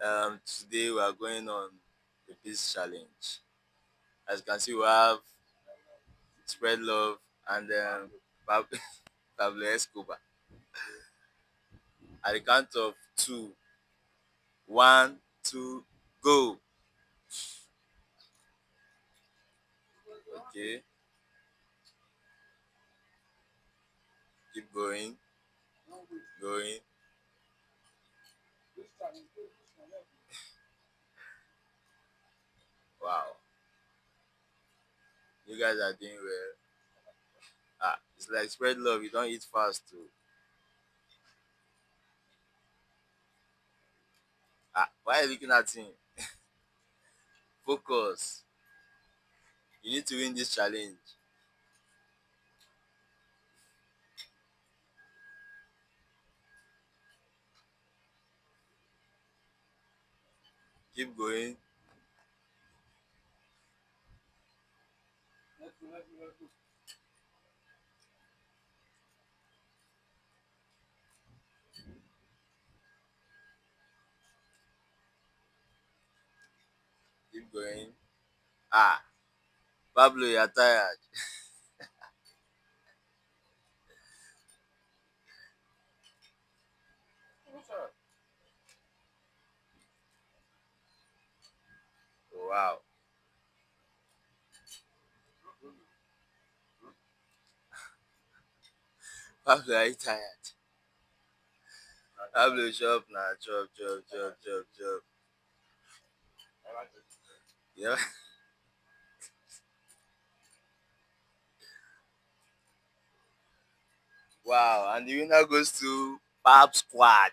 Today we are going on the peace challenge. As you can see, we have spread love and Pablo Escobar. At the count of two, one, two, go. Okay, keep going, going. Wow, you guys are doing well. It's like spread love. You don't eat fast too. Why are you looking at him? Focus. You need to win this challenge. Keep going, keep going. Ah, Pablo, you're tired. Wow, Pablo, are you tired? Pablo, chop now, chop, chop, chop, chop, chop. Yeah. Wow, and the winner goes to Pap Squad.